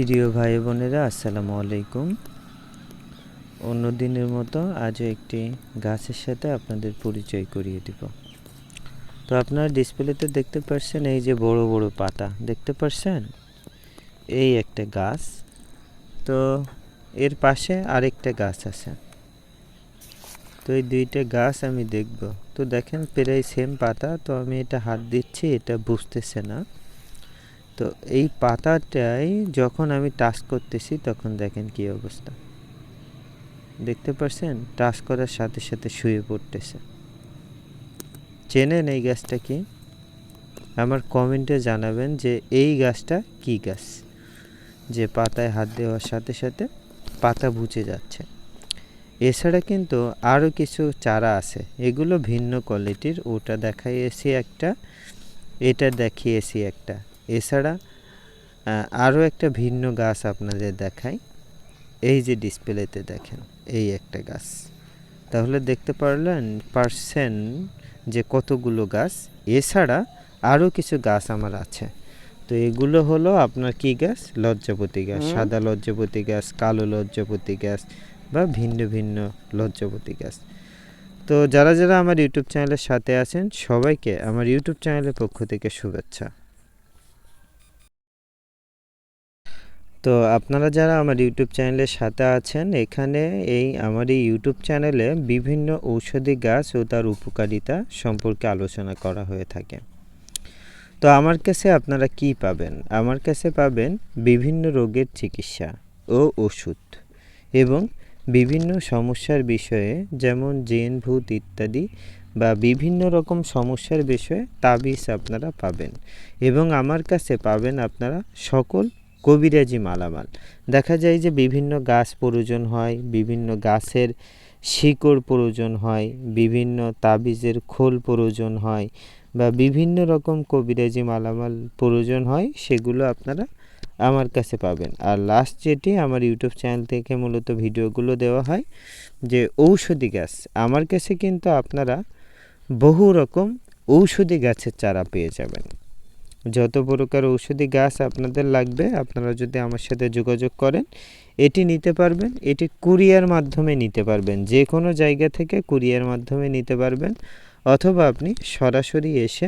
প্রিয় ভাই বোনেরা, আসসালামু আলাইকুম। অন্য দিনের মতো আজও একটি গাছের সাথে আপনাদের পরিচয় করিয়ে দিব। তো আপনারা ডিসপ্লেতে দেখতে পাচ্ছেন এই যে বড় বড় পাতা দেখতে পাচ্ছেন, এই একটা গাছ। তো এর পাশে আরেকটা গাছ আছে। তো এই দুইটা গাছ আমি দেখব। তো দেখেন প্রায় সেম পাতা, তো আমি এটা হাত দিচ্ছি, এটা বুঝতেছে না। তো এই পাতাটাই যখন আমি টাচ করতেছি তখন দেখেন কি অবস্থা, দেখতে পাচ্ছেন? টাচ করার সাথে সাথে শুয়ে পড়তেছে। চেনেন এই গাছটা কি? আমার কমেন্টে জানাবেন যে এই গাছটা কি গাছ, যে পাতায় হাত দেওয়ার সাথে সাথে পাতা বুঝে যাচ্ছে। এছাড়া কিন্তু আরও কিছু চারা আছে, এগুলো ভিন্ন কোয়ালিটির। ওটা দেখাইয়েছি একটা, এটা দেখিয়েছি একটা। এছাড়া আরও একটা ভিন্ন গাছ আপনাদের দেখাই। এই যে ডিসপ্লেতে দেখেন এই একটা গাছ। তাহলে দেখতে পারছেন যে কতগুলো গাছ। এছাড়া আরও কিছু গাছ আমার আছে। তো এগুলো হলো আপনার কি গাছ? লজ্জাপতি গাছ, সাদা লজ্জাপতি গাছ, কালো লজ্জাপতি গাছ বা ভিন্ন ভিন্ন লজ্জাপতি গাছ। তো যারা যারা আমার ইউটিউব চ্যানেলের সাথে আছেন সবাইকে আমার ইউটিউব চ্যানেলের পক্ষ থেকে শুভেচ্ছা। তো আপনারা যারা আমার ইউটিউব চ্যানেলের সাথে আছেন, এখানে আমার এই ইউটিউব চ্যানেলে বিভিন্ন ঔষধি গাছ ও তার উপকারিতা সম্পর্কে আলোচনা করা হয়ে থাকে। তো আমার কাছে আপনারা কি পাবেন? আমার কাছে পাবেন বিভিন্ন রোগের চিকিৎসা ও ওষুধ এবং বিভিন্ন সমস্যার বিষয়ে, যেমন জিন ভূত ইত্যাদি বা বিভিন্ন রকম সমস্যার বিষয়ে তাবিজ আপনারা পাবেন। এবং আমার কাছে পাবেন আপনারা সকল কবিরাজি মালামাল। দেখা যায় যে বিভিন্ন গাছ প্রয়োজন হয়, বিভিন্ন গাছের শিকড় প্রয়োজন হয়, বিভিন্ন তাবিজের খোল প্রয়োজন হয় বা বিভিন্ন রকম কবিরাজি মালামাল প্রয়োজন হয়, সেগুলো আপনারা আমার কাছে পাবেন। আর লাস্ট যেটি আমার ইউটিউব চ্যানেল থেকে মূলত ভিডিওগুলো দেওয়া হয়, যে ঔষধি গাছ। আমার কাছে কিন্তু আপনারা বহু রকম ঔষধি গাছের চারা পেয়ে যাবেন। যত প্রকার ঔষধি গাছ আপনাদের লাগবে, আপনারা যদি আমার সাথে যোগাযোগ করেন এটি নিতে পারবেন। এটি কুরিয়ার মাধ্যমে নিতে পারবেন, যে কোনো জায়গা থেকে কুরিয়ার মাধ্যমে নিতে পারবেন, অথবা আপনি সরাসরি এসে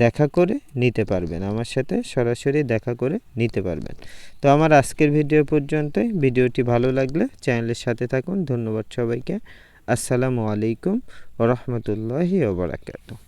দেখা করে নিতে পারবেন, আমার সাথে সরাসরি দেখা করে নিতে পারবেন। তো আমার আজকের ভিডিও পর্যন্তই। ভিডিওটি ভালো লাগলে চ্যানেলের সাথে থাকুন। ধন্যবাদ সবাইকে। আসসালামু আলাইকুম ওয়া রাহমাতুল্লাহি ওয়া বারাকাতুহু।